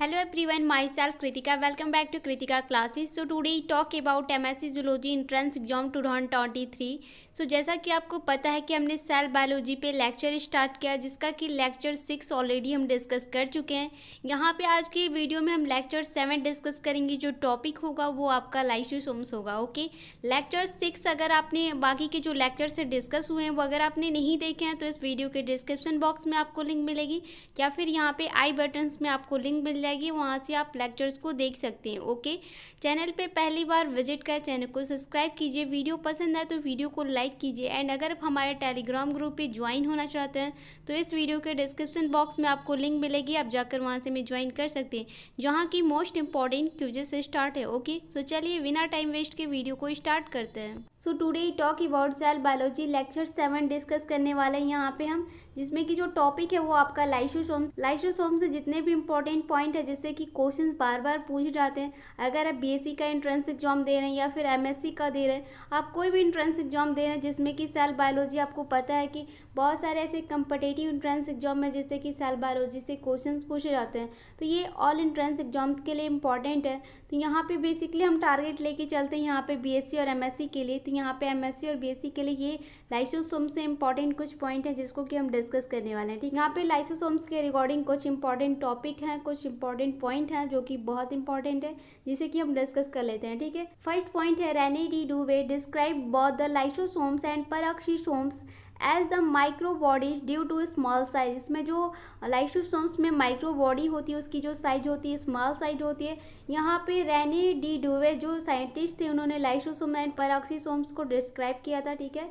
Hello everyone, myself Kritika. Welcome back to Kritika classes. So today talk about MSc Zoology Entrance Exam 2023. So जैसा कि आपको पता है कि हमने सेल बायोलॉजी पे लेक्चर स्टार्ट किया जिसका कि लेक्चर 6 ऑलरेडी हम डिस्कस कर चुके हैं। यहाँ पे आज की वीडियो में हम लेक्चर 7 डिस्कस करेंगे। जो टॉपिक होगा वो आपका लाइसोसोम्स होगा। ओके, लेक्चर 6 अगर आपने बाकी के जो लेक्चर से डिस्कस हुए हैं वो अगर आपने नहीं देखे हैं तो इस वीडियो के डिस्क्रिप्शन बॉक्स में आपको लिंक मिलेगी या फिर यहाँ पे आई बटन्स में आपको लिंक मिल जाएगी, वहाँ से आप लेक्चर्स को देख सकते हैं। ओके, चैनल पे पहली बार विजिट करें, चैनल को सब्सक्राइब कीजिए, वीडियो पसंद आए तो वीडियो को लाइक कीजिए एंड अगर आप हमारे टेलीग्राम ग्रुप पे ज्वाइन होना चाहते हैं तो इस वीडियो के डिस्क्रिप्शन बॉक्स में आपको लिंक मिलेगी, आप जाकर वहाँ से में ज्वाइन कर सकते हैं जहाँ की मोस्ट इंपॉर्टेंट क्विज़ेस स्टार्ट है। ओके, सो चलिए बिना टाइम वेस्ट के वीडियो को स्टार्ट करते हैं। So today talk about cell biology lecture 7 discuss करने वाले हैं यहाँ पे हम, जिसमें कि जो टॉपिक है वो आपका लाइसोसोम से जितने भी इंपॉर्टेंट पॉइंट है जिससे कि क्वेश्चंस बार बार पूछे जाते हैं। अगर आप बीएससी का एंट्रेंस एग्जाम दे रहे हैं या फिर एमएससी का दे रहे हैं, आप कोई भी एंट्रेंस एग्जाम दे रहे हैं जिसमें कि सेल बायोलॉजी, आपको पता है कि बहुत सारे ऐसे कम्पिटिटिव एंट्रेंस एग्जाम है जिससे कि सेल बायोलॉजी से क्वेश्चंस पूछे जाते हैं, तो ये ऑल एंट्रेंस एग्जाम्स के लिए इंपॉर्टेंट है। तो यहाँ पे बेसिकली हम टारगेट लेके चलते हैं यहाँ पे बीएससी और एमएससी के लिए। तो यहाँ पे एमएससी और बीएससी के लिए ये लाइसोसोम से इंपॉर्टेंट कुछ पॉइंट है जिसको कि हम डिस्कस करने वाले हैं। ठीक, यहाँ पे लाइसोसोम्स के रिगार्डिंग कुछ इंपॉर्टेंट टॉपिक हैं, कुछ इंपॉर्टेंट पॉइंट हैं जो कि बहुत इंपॉर्टेंट है जिसे कि हम डिस्कस कर लेते हैं। ठीक है, फर्स्ट पॉइंट है Rene de Duve describe both the lysosomes and peroxisomes as the micro bodies due to small size. इसमें जो लाइसोसोम्स में माइक्रो बॉडी होती है उसकी जो साइज होती है स्मॉल साइज होती है। यहाँ पे रेने डी डूवे जो साइंटिस्ट थे उन्होंने लाइसोसोम एंड पेरोक्सीसोम्स को डिस्क्राइब किया था। ठीक है,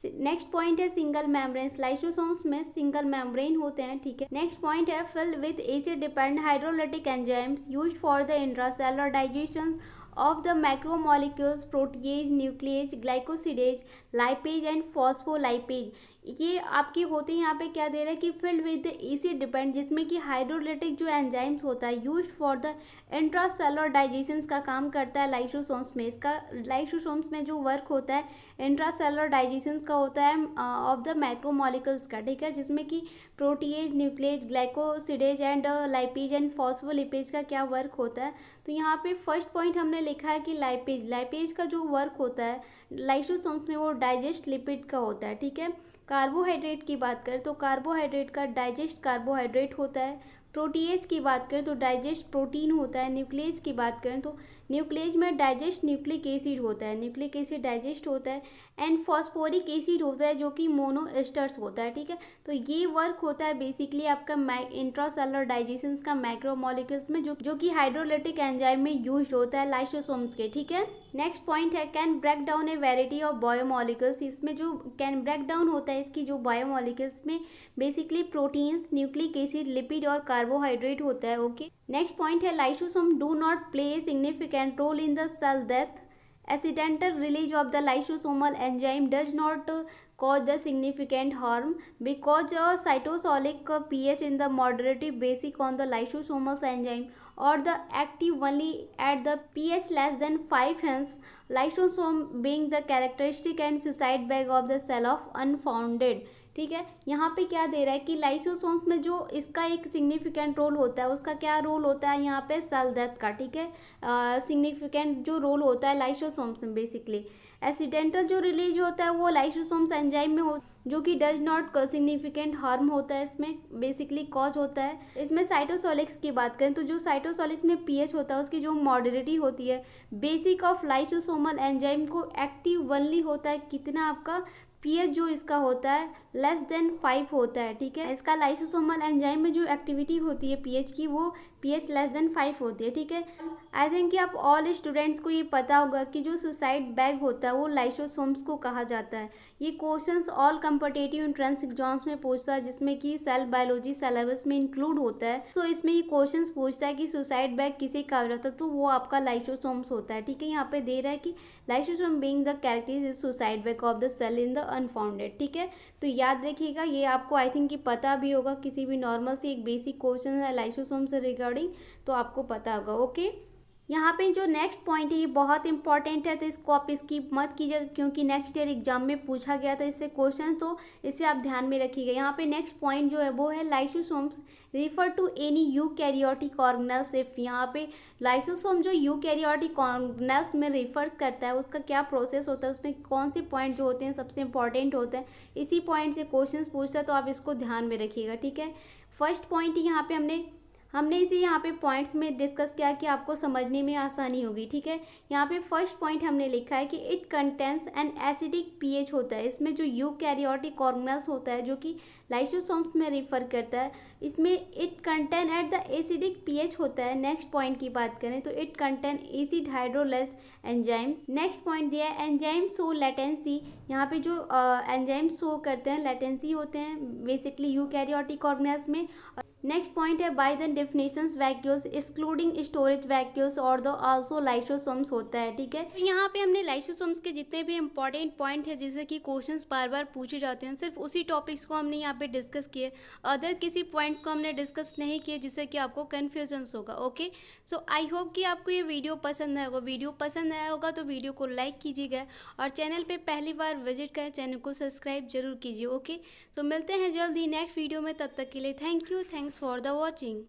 नेक्स्ट पॉइंट है सिंगल मेम्ब्रेन। लाइसोसोम्स में सिंगल मेम्ब्रेन होते हैं। ठीक है, नेक्स्ट पॉइंट है fill with acid dependent hydrolytic enzymes used for the intracellular digestion of the macromolecules protease, nuclease, glycosidase, lipase and phospholipase। ये आपकी होते हैं यहाँ पे क्या दे रहा है कि फिल्ड विद एसिड डिपेंड, जिसमें कि हाइड्रोलाइटिक जो एंजाइम्स होता है used for the intracellular digestion का काम करता है लाइसोसोम्स में। इसका लाइसोसोम्स में जो वर्क होता है इंट्रासेलुलर डाइजेशन का होता है ऑफ द मैक्रोमोलिक्यूल्स का। ठीक है, जिसमें कि protease, nuclease, glycosidase and lipase and phospholipase का क्या वर्क होता है। तो यहाँ पे फर्स्ट पॉइंट हमने लिखा है कि लाइपेज का जो वर्क होता है लाइसोसोम्स में वो डाइजेस्ट लिपिड का होता है। ठीक है, कार्बोहाइड्रेट की बात करें तो कार्बोहाइड्रेट का डाइजेस्ट कार्बोहाइड्रेट होता है। प्रोटीएज की बात करें तो डाइजेस्ट प्रोटीन होता है। न्यूक्लियस की बात करें तो न्यूक्लियस में डाइजेस्ट न्यूक्लिक एसिड होता है, न्यूक्लिक एसिड डाइजेस्ट होता है एंड फॉस्फोरिक एसिड होता है जो कि मोनोएस्टर्स होता है। ठीक है, तो ये वर्क होता है बेसिकली आपका इंट्रासेलुलर डाइजेशन का मैक्रोमोलिक्यूल्स में जो कि हाइड्रोलाइटिक एंजाइम में यूज होता है लाइसोसोम्स के। ठीक है, नेक्स्ट पॉइंट है can break down a variety of biomolecules. इसमें जो कैन ब्रेक डाउन होता है इसकी जो बायोमोलिक्यूल्स में basically proteins, nucleic acid, lipid और कार्बोहाइड्रेट होता है। ओके, नेक्स्ट पॉइंट है lysosome do not play a significant role in the cell death. Accidental release of the lysosomal enzyme does not cause the significant harm because a cytosolic pH in the moderative basic on the lysosomal enzyme or the active only at the pH less than 5, hence lysosome being the characteristic and suicide bag of the cell of unfounded। ठीक है, यहाँ पे क्या दे रहा है कि lysosomes में जो इसका एक सिग्निफिकेंट रोल होता है, उसका क्या रोल होता है यहाँ पे सेल डेथ का। ठीक है, सिग्निफिकेंट जो रोल होता है लाइसोसोम्स में बेसिकली। एक्सीडेंटल जो रिलीज होता है वो लाइसोसोम्स एंजाइम में हो जो कि डज नॉट सिग्निफिकेंट हार्म होता है, इसमें बेसिकली कॉज होता है। इसमें साइटोसोलिक्स की बात करें तो जो साइटोसोलिक्स में पीएच होता है उसकी जो मॉडरेटी होती है बेसिक ऑफ लाइसोसोमल एंजाइम को एक्टिव वनली होता है कितना आपका पीएच जो इसका होता है लेस देन 5 होता है। ठीक है, इसका लाइसोसोमल एंजाइम में जो एक्टिविटी होती है पीएच की वो पीएच लेस देन 5 होती है। ठीक है, आई थिंक कि आप ऑल स्टूडेंट्स को ये पता होगा कि जो सुसाइड बैग होता है वो लाइसोसोम्स को कहा जाता है। ये questions all competitive entrance exams में पूछता है जिसमें कि सेल बायोलॉजी सिलेबस में इंक्लूड होता है। सो इसमें ये क्वेश्चंस पूछता है कि सुसाइड बैग किसे कहा जाता है, तो वो आपका लाइसोसोम्स होता है। ठीक है, यहाँ पे दे रहा है कि lysosome being the characteristic suicide bag of the cell in the unfounded. ठीक है, तो याद रखिएगा, ये आपको आई थिंक कि पता भी होगा, किसी भी नॉर्मल से एक बेसिक क्वेश्चन है लाइसोसोम से रिगार्डिंग तो आपको पता होगा। ओके, यहाँ पे जो नेक्स्ट पॉइंट है ये बहुत इंपॉर्टेंट है, तो इसको आप स्किप मत कीजिए क्योंकि नेक्स्ट ईयर एग्जाम में पूछा गया था इससे क्वेश्चन, तो इसे आप ध्यान में रखिएगा। यहाँ पे नेक्स्ट पॉइंट जो है वो है lysosomes refer to any eukaryotic organelles if. यहाँ पे लाइसोसोम जो यूकैरियोटिक ऑर्गेनेल्स में रिफर्स करता है उसका क्या प्रोसेस होता है, उसमें कौन से पॉइंट जो होते हैं सबसे इंपॉर्टेंट होते हैं, इसी पॉइंट से क्वेश्चन पूछता है, तो आप इसको ध्यान में रखिएगा। ठीक है, फर्स्ट पॉइंट यहाँ पे हमने इसे यहाँ पे पॉइंट्स में डिस्कस किया कि आपको समझने में आसानी होगी। ठीक है, यहाँ पे फर्स्ट पॉइंट हमने लिखा है कि it contains an acidic pH होता है। इसमें जो यूकैरियोटिक ऑर्गेनेल्स होता है जो कि लाइसोसोम्स में रिफर करता है, इसमें it contain at the acidic pH होता है। नेक्स्ट पॉइंट की बात करें तो it contain acid hydrolase enzymes. Next point दिया है एंजाइम शो लेटेंसी। यहाँ पे जो एंजाइम शो करते हैं लेटेंसी होते हैं बेसिकली यूकैरियोटिक ऑर्गेनेल्स में। नेक्स्ट पॉइंट है by the definitions vacuoles excluding storage vacuoles और द आल्सो लाइसोसोम्स होता है। ठीक है, तो यहाँ पे हमने लाइसोसोम्स के जितने भी इंपॉर्टेंट पॉइंट है जिससे कि क्वेश्चंस बार बार पूछे जाते हैं, सिर्फ उसी टॉपिक्स को हमने यहाँ पे डिस्कस किए, अदर किसी पॉइंट्स को हमने डिस्कस नहीं किए जिससे कि आपको कन्फ्यूजन्स होगा। ओके, सो आई होप कि आपको ये वीडियो पसंद आएगा। वीडियो पसंद आया होगा तो वीडियो को लाइक कीजिएगा और चैनल पर पहली बार विजिट करें, चैनल को सब्सक्राइब जरूर कीजिए। ओके, सो मिलते हैं जल्द ही नेक्स्ट वीडियो में, तब तक के लिए thank you, thanks for the watching।